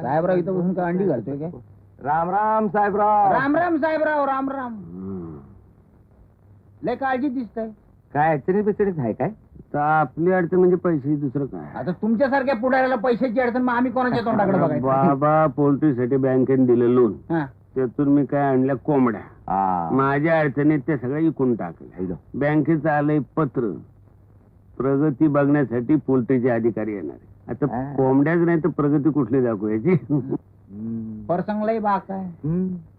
साहेबराव इथं बसून काय अंडी घालतोय काय? राम राम साहेबराव. राम राम साहेबराव, राम राम. लय काळजी दिसतंय. काय अडचणी बिचणीत आहे काय? आपली अडचण म्हणजे पैसे, दुसरं काय? आता तुमच्यासारख्या पुढाऱ्याला पैशाची अडचण, मग आम्ही कोणाच्या तोंडाकडे बघायचं? बाबा, पोल्ट्रीसाठी बँकेने दिलं लोन, हा. त्यातून मी काय आणल्या कोंबड्या. माझ्या अडचणीत ते सगळं विकून टाकलं. बँकेचं आलंय पत्र, प्रगती बघण्यासाठी पोल्ट्रीचे अधिकारी येणार आहे. आता कोंबड्याच नाही तर प्रगती कुठली दाखवायची? परसंगलाही बाक आहे,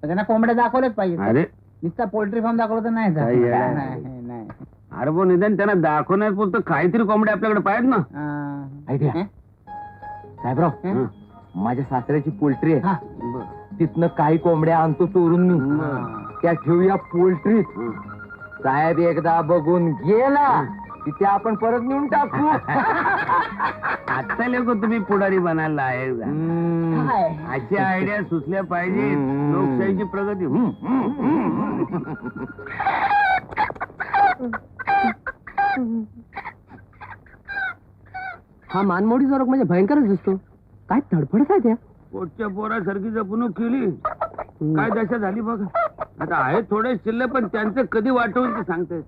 त्यांना कोंबड्या दाखवल्याच पाहिजे. अरे नुसता पोल्ट्री फार्म दाखवलं तर नाही काही झालं. येडा नाही, नाही. अरे पण निदान त्यांना दाखवण्यात बोलतो काहीतरी कोंबड्या आपल्याकडे पाहिजेत ना. आयडिया साहेबराव, हं. माझ्या सासऱ्याची पोल्ट्री आहे, हा. तिथनं काही कोंबड्या आणतो चोरून मी, त्या ठेवूया पोल्ट्रीत. साहेब एकदा बघून गेला की त्या आपण परत नेऊन टाकू. आता लोक तुम्ही पुढारी बनायला आहे. काय? अशा आयडिया सुचल्या पाहिजे. लोकशाहीची प्रगती. हा मानमोडीचा रोग म्हणजे भयंकरच दिसतो. काय तडफडत आहे त्या? पोटच्या पोरासारखी जपणूक केली, काय दशा झाली बघा. आता आहे थोडे शिल्लक, पण त्यांचं कधी वाटवून ते सांगताय.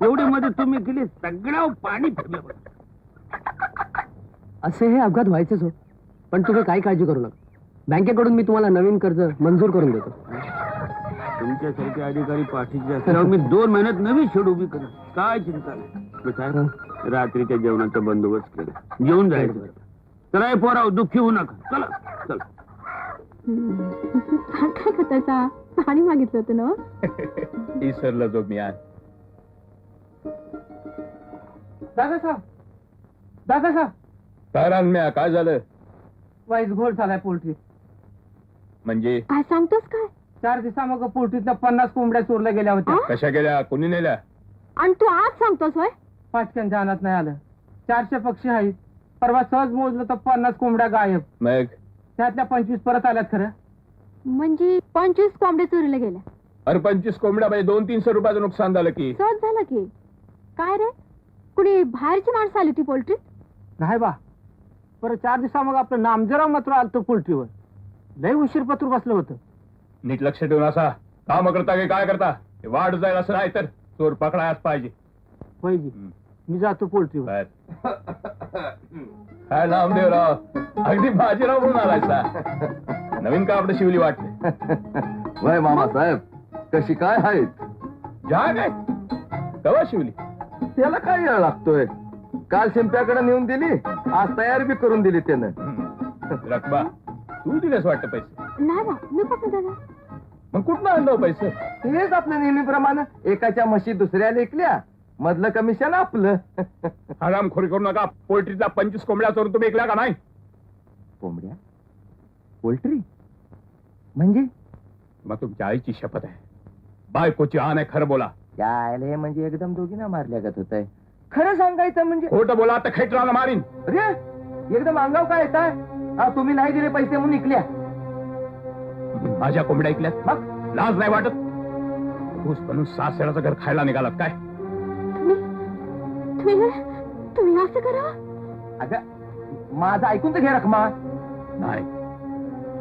एवढी मदत तुम्ही केली, सगळ्या पाणी फिरलं बघा. असे हे अपघात व्हायचेच हो, पण तुम्ही काही काळजी करू नका. बँकेकडून मी तुम्हाला नवीन कर्ज मंजूर करून देतो. तुमच्यासारखे अधिकारी पाठीचे असल्यावर मी 2 महिन्यात नवी शेड उभी करेन. काय चिंता नाही. साहेब, रात्रीच्या जेवणाचा बंदोबस्त केला, जेवून जायचं. चला हे पोराव, दुःखी होऊ नका. चला चला. काय करतायचा? पाणी मागितलं होतं ना? इसरला जो मी आज. दादासाहेब, दादासाहेब, काय रानम्या, काय झालं? वाईस घोळ झालाय पोल्ट्री. म्हणजे काय सांगतोस काय? 4 दिवसामागं पोल्ट्रीतल्या 50 कोंबड्या चोरल्या गेल्या होत्या. कशा गेल्या, कोणी नेल्या? आणि तू आज सांगतोस होय? पाचक्यांच्या अनात नाही आलं. 400 पक्षी आहेत. परवा सहज मोजलं तर 50 कोंबड्या गायब. मग त्यातल्या 25 परत आल्यात. खरं म्हणजे 25 कोंबड्या चोरीला गेल्या. अरे 25 कोंबड्या म्हणजे 200-300 रुपयाचं नुकसान झालं की. सहज झालं की. काय रे, कुणी बाहेरची माणसं आली होती पोल्ट्रीत? नाही बा. परत 4 दिवसामागं आपलं नामजरा मात्र आलतो पोल्ट्रीवर. लय उशीर पत्र बसलं होतं. नीट लक्ष ठेवून असा काम करता की काय करता, हे वाढ जाईल असं नाही तर चोर पकडायच पाहिजे. पाहिजे. मी जातो पोल्ट्रीवर. बर. काय नामदेवराव, अगदी बाजीराव म्हणून आलायचा. नवीन कापड शिवली वाटते. वय मामा साहेब, कशी काय आहेत? जहा काय कवा शिवली? त्याला काय वेळ लागतोय? काल शिंप्याकडे नेऊन दिली, आज तयारी बी करून दिली त्यानं. रकबा तू दिलेस वाटतं पैसे? नाही बा, मी कुठं दिलं? मग कुठनं आणलं पैसे? हेच आपलं नेहमीप्रमाणे, एकाच्या म्हशी दुसऱ्या लेखल्या, मधलं कमिशन आपलं. हरामखोरी करू नका. पोल्ट्रीचा 25 कोंबड्या चोरून तुम्ही ऐकल्या का नाही? कोंबड्या? पोल्ट्री म्हणजे? मग तुमच्या आईची शपथ आहे, बायकोची आण आहे, खरं बोला. काय म्हणजे एकदम दोघींना मारल्यागत होत आहे. खरं सांगायचं म्हणजे? खोटं बोला तर खेटराला मारीन. अरे एकदम अंगाव काय येताय? तुम्ही नाही दिले पैसे म्हणून निघल्या. माझ्या कोंबड्या ऐकल्यात, मग लाज नाही वाटत? ऊस बनून सासऱ्याचं घर खायला निघालात काय? तुम्ही असं करा? अगं माझं ऐकून तर घे रखमा. नाही,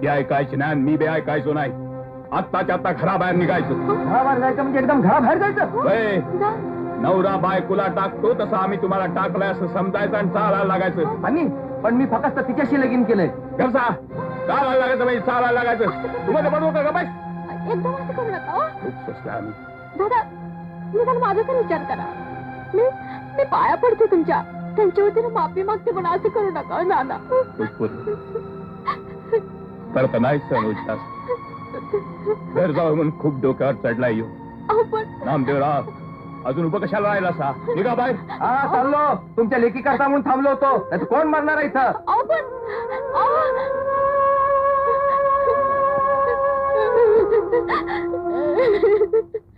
ती ऐकायची नाही, मी बे ऐकायचो नाही. आत्ताच्या आता घराबाहेर निघायचं. घराबाहेर जायचं म्हणजे एकदम घराबाहेर जायचं? होय. नवरा बायकोला टाकतो तसं आम्ही तुम्हाला टाकलंय असं समजायचं आणि चालायला लागायचं. आणि पण मी फक्त तिच्याशी लगीन केलंय. कसा चालायला लागायचं म्हणजे चालायला लागायचं. तुम्हाला बनवू का बाय? एकदम असं करू नका हो. खूप स्वस्त आहे आम्ही. दादा, निदान माझा तर विचार करा. मी पाया पडते तुमच्या. त्यांच्या वतीने माफी मागते, पण असं करू नका नाना. तर नाही सहन घर जावं म्हणून खूप डोक्यावर चढला येऊ. नामदेवराव, अजून उभं कशाला राहिला सा? निघा बाहेर. हा चाललो, तुमच्या लेखी करता म्हणून थांबलो होतो. नाही तर कोण मारणार आहे इथं?